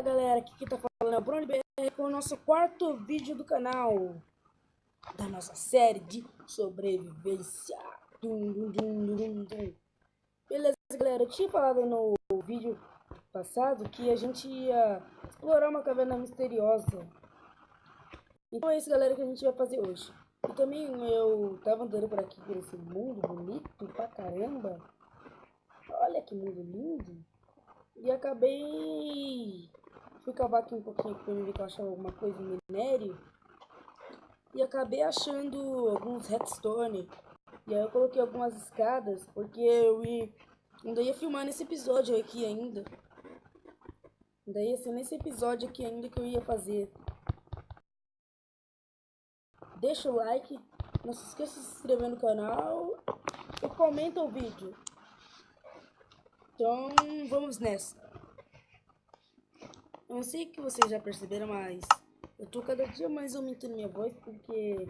Galera, aqui que tá falando é o Bruno BR com o nosso quarto vídeo do canal da nossa série de sobrevivência. Beleza, galera, eu tinha falado no vídeo passado que a gente ia explorar uma caverna misteriosa. Então é isso, galera, que a gente vai fazer hoje. E também eu tava andando por aqui por esse mundo bonito pra caramba. Olha que mundo lindo. E acabei... Fui cavar aqui um pouquinho pra ver que eu achava alguma coisa em minério. E acabei achando alguns redstone. E aí eu coloquei algumas escadas, porque ainda ia filmar nesse episódio aqui ainda. Ainda ia ser nesse episódio aqui ainda que eu ia fazer. Deixa o like, não se esqueça de se inscrever no canal e comenta o vídeo. Então vamos nessa. Eu não sei que vocês já perceberam, mas eu tô cada dia mais aumentando minha voz, porque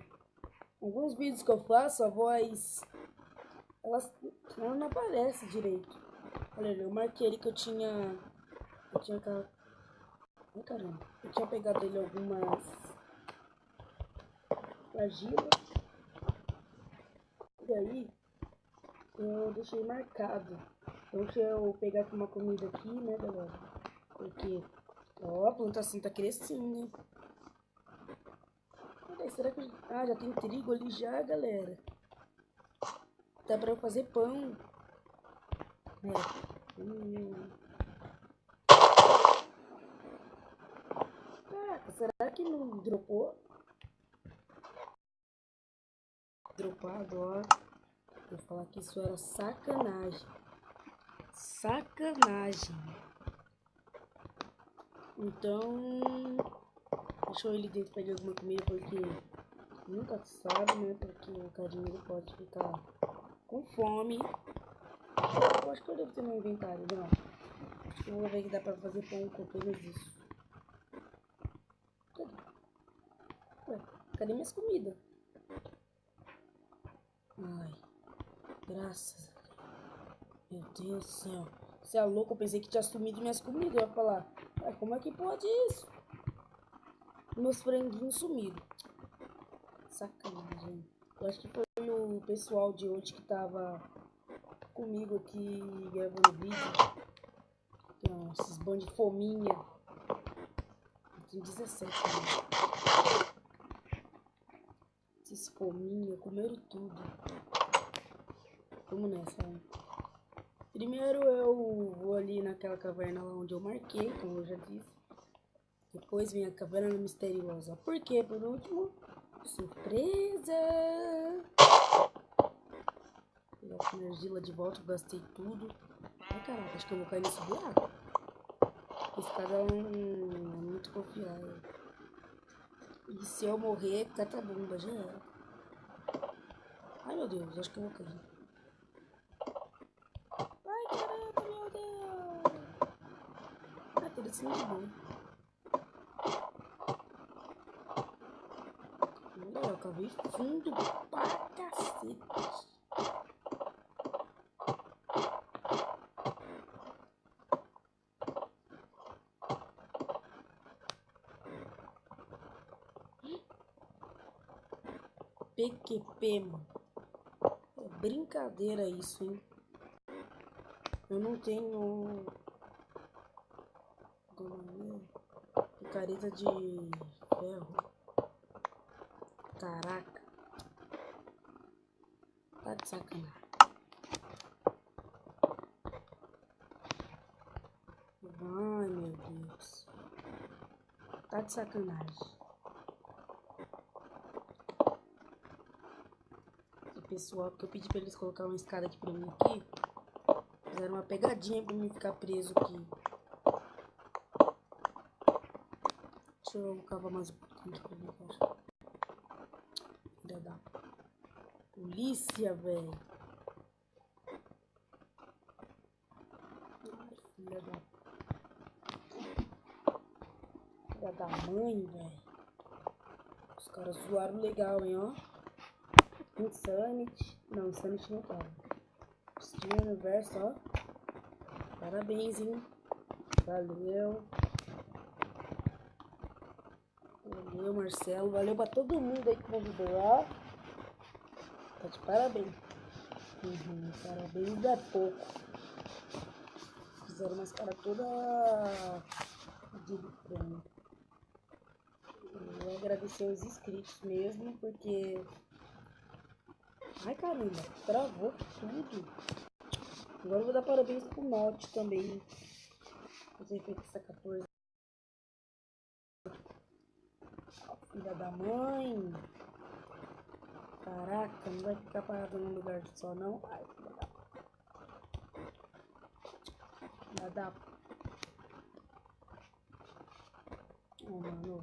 alguns vídeos que eu faço, a voz ela não aparece direito. Olha, eu marquei ali que eu tinha aquela... Ai, caramba, eu tinha pegado ali algumas argila. E aí eu deixei marcado. Então deixa eu pegar aqui uma comida aqui, né, galera? Porque, ó, a plantação tá crescendo, hein? Será que... Ah, já tem trigo ali já, galera. Dá pra eu fazer pão. Caraca, será que não dropou? Dropado, ó. Vou falar que isso era sacanagem. Sacanagem. Então... deixa eu ir ali dentro pegar alguma comida, porque... nunca sabe, né? Porque o carinha ele pode ficar com fome. Eu acho que eu devo ter no inventário, não. Acho que eu vou ver que dá pra fazer pão com apenas isso. Cadê? Ué, cadê minhas comidas? Ai, graças a Deus. Meu Deus do céu. Você é louco? Eu pensei que tinha sumido minhas comidas. Eu ia falar, como é que pode isso? Meus franguinhos sumiram. Sacanagem. Eu acho que foi o pessoal de hoje que tava comigo aqui gravando vídeo. Não, esses bandos de fominha. Tem 17 anos. Esses fominha comeram tudo. Vamos nessa, né? Primeiro eu vou ali naquela caverna lá onde eu marquei, como eu já disse. Depois vem a caverna misteriosa. Por quê? Por último, surpresa! Vou pegar a argila de volta, eu gastei tudo. Ai, caraca, acho que eu vou cair nesse buraco. Esse cara é muito confiável. E se eu morrer, catabumba, já era. Ai, meu Deus, acho que eu vou cair. Ai, caramba, meu Deus. Ah, tô descendo de boa. Olha, eu cavei fundo pra cacete. PQP, mano. É brincadeira isso, hein? Eu não tenho... picareta de ferro. Caraca. Tá de sacanagem. Ai, meu Deus. Tá de sacanagem. Pessoal, que eu pedi pra eles colocar uma escada aqui pra mim aqui, fizeram uma pegadinha pra mim ficar preso aqui. Deixa eu cavar mais um pouquinho aqui pra mim, acho. Filha da polícia, velho. Filha da mãe, velho. Os caras zoaram legal, hein, ó. Insanity. Não, Insanity não tava. Steam Universo, ó. Parabéns, hein. Valeu. Valeu, Marcelo. Valeu pra todo mundo aí que me ajudou lá. Tá de parabéns. Parabéns é pouco. Fizeram umas caras toda de prêmio. Eu vou agradecer os inscritos mesmo, porque... Ai, caramba, travou tudo. Agora eu vou dar parabéns pro Note também. Por ter feito essa 14. Filha da mãe. Caraca, não vai ficar parado num lugar só não. Ai, filha da... Filha da... Oh, mano.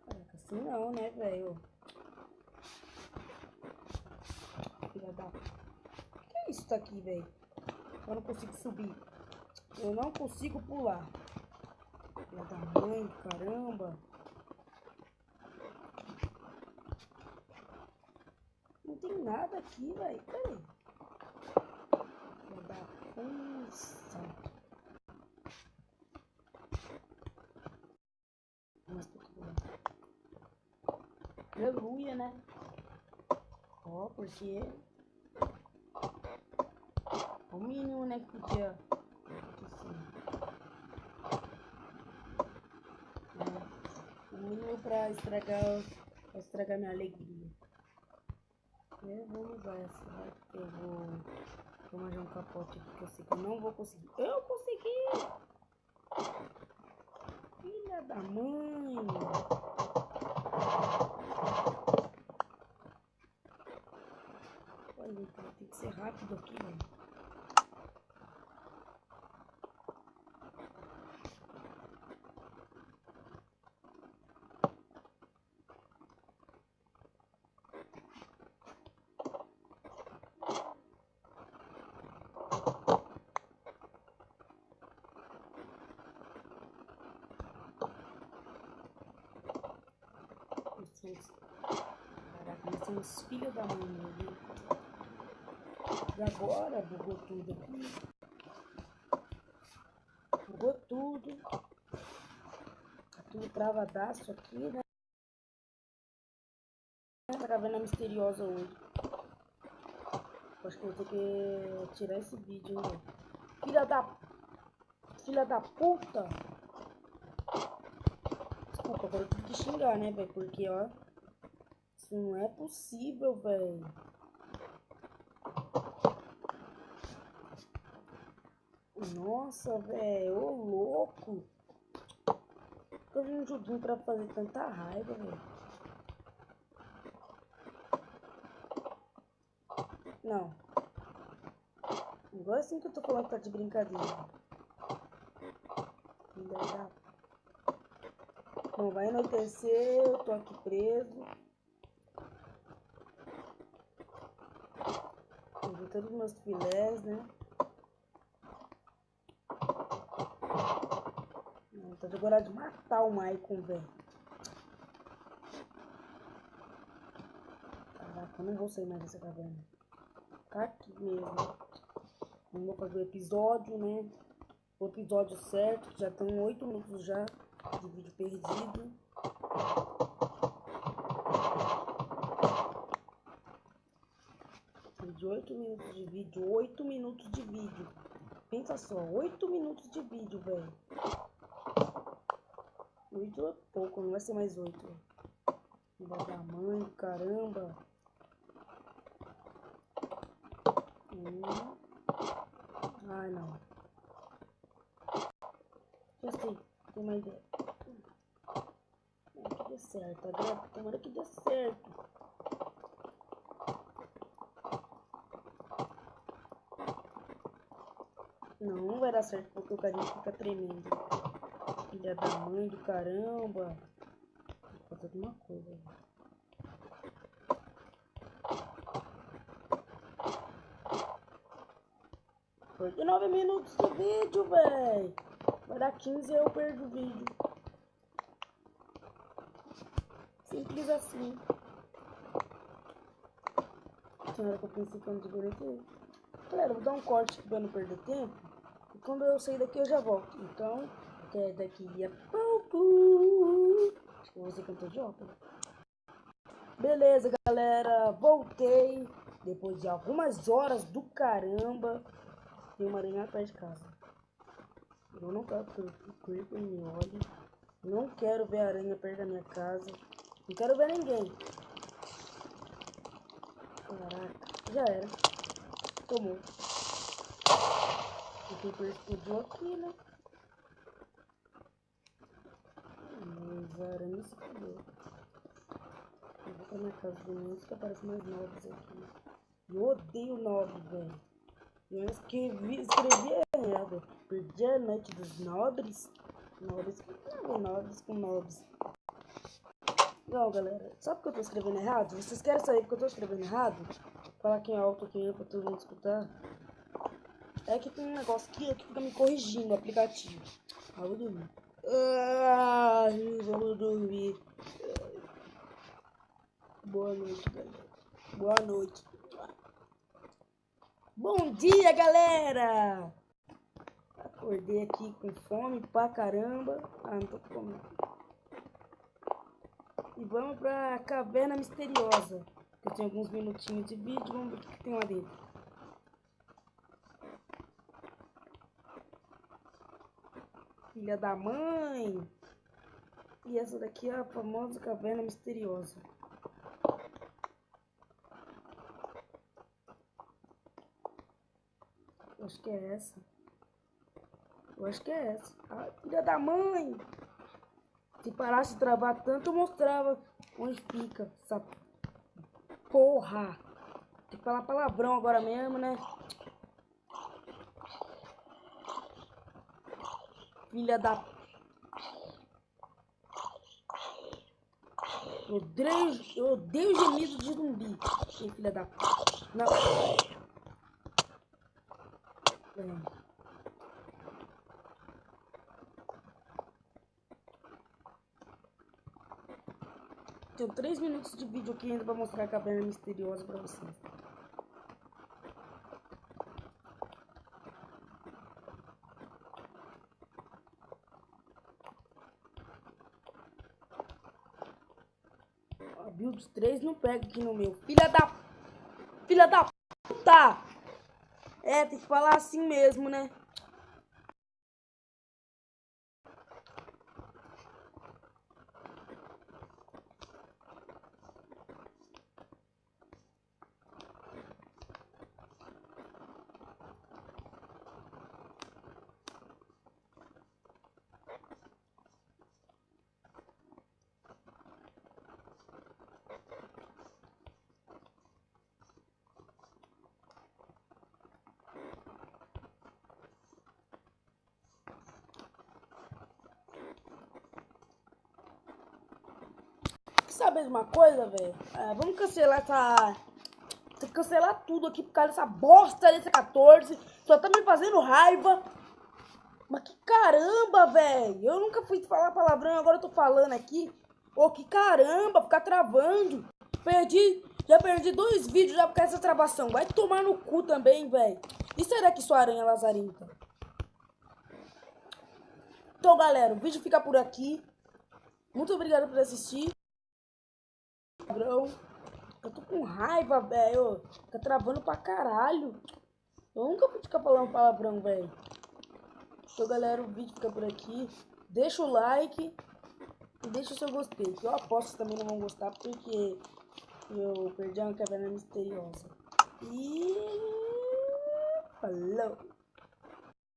Caraca, assim não, né, velho? Filha da... Que é isso daqui, velho? Eu não consigo subir. Eu não consigo pular. Filha da mãe, caramba. Não tem nada aqui, velho. Peraí. Filha da puça. Aleluia, né? Ó, porque o mínimo, né, que podia... O mínimo pra estragar minha alegria. Eu vou usar essa, vai, porque eu vou manjar um capote aqui que eu sei que eu não vou conseguir. Eu consegui! Filha da mãe! Olha, cara, tem que ser rápido aqui, velho. Caraca, mas são os filhos da mãe, viu? E agora bugou tudo aqui. Bugou tudo. Tá tudo travadaço aqui, né? Tá vendo a misteriosa hoje. Acho que eu vou ter que tirar esse vídeo, né? Filha da puta! Desculpa, agora eu tive que xingar, né, velho? Porque, ó, isso não é possível, velho. Nossa, velho, ô louco. Eu vi um joguinho pra fazer tanta raiva, velho. Não. Igual assim que eu tô falando que tá de brincadeira. Filha da... Bom, vai anoitecer, eu tô aqui preso. Perdi todos os meus filés, né? Tô de agora de matar o Maicon, velho. Caraca, eu não vou sair mais dessa caverna. Tá aqui mesmo. Não vou fazer o episódio, né? O episódio certo, já estão 8 minutos já de vídeo perdido. De 8 minutos de vídeo, 8 minutos de vídeo. Pensa só, 8 minutos de vídeo, velho. 8 é pouco, não vai ser mais 8. Filha da mãe, caramba. Ai, não. Já sei, tem uma ideia. Tomara que dê certo, agora tomara que dê certo. Não vai dar certo porque o carinho fica tremendo. Filha da mãe do caramba. Vou fazer alguma coisa. 9 minutos de vídeo, velho. Vai dar 15 e eu perdo o vídeo. Simples assim. Tinha hora que eu pensei que eu não deveria ter. Galera, eu vou dar um corte aqui pra não perder tempo. E quando eu sair daqui eu já volto. Então, até daqui a pouco. Acho que eu vou ser cantor de ópera. Beleza, galera. Voltei. Depois de algumas horas do caramba. Tem uma aranha atrás de casa. Eu não quero que o Creeper me olhe. Não quero ver a aranha perto da minha casa. Não quero ver ninguém. Caraca, já era. Tomou. O Creeper explodiu aqui, né? Mas a aranha explodiu. Eu vou pra minha casa de menos que aparece mais nobres aqui. Eu odeio nobres, velho. Eu escrevi errado. Perdi a noite dos nobres. Nobres com nobres. Não, galera. Sabe por que eu tô escrevendo errado? Vocês querem saber porque eu tô escrevendo errado? Falar aqui em alto aqui pra todo mundo escutar. É que tem um negócio aqui que fica me corrigindo o aplicativo. Ah, vou dormir. Vamos dormir. Boa noite, galera. Boa noite. Bom dia, galera! Acordei aqui com fome pra caramba. Ah, não tô com fome. E vamos pra caverna misteriosa. Eu tenho alguns minutinhos de vídeo. Vamos ver o que tem lá dentro. Filha da mãe! E essa daqui é a famosa caverna misteriosa. Eu acho que é essa. Eu acho que é essa. Ah, filha da mãe! Se parasse de travar tanto, eu mostrava onde fica essa porra. Tem que falar palavrão agora mesmo, né? Filha da... Eu odeio gemido de zumbi. Filha da... Não. Tenho 3 minutos de vídeo aqui ainda pra mostrar a caverna misteriosa pra vocês. A build 3 não pega aqui no meu. Filha da puta! É, tem que falar assim mesmo, né? Sabe de uma coisa, velho? Vamos cancelar essa... Tem que cancelar tudo aqui por causa dessa bosta desse 14. Só tá me fazendo raiva. Mas que caramba, velho. Eu nunca fui falar palavrão, agora eu tô falando aqui. Ô, que caramba, ficar travando. Já perdi 2 vídeos já por causa dessa travação. Vai tomar no cu também, velho. E será que sua aranha lazarenta? Então, galera, o vídeo fica por aqui. Muito obrigado por assistir. Eu tô com raiva, velho. Tá travando pra caralho. Eu nunca vou ficar falando palavrão, velho. Então, galera, o vídeo fica por aqui. Deixa o like e deixa o seu gostei. Que eu aposto que também não vão gostar porque eu perdi uma caverna misteriosa. E falou!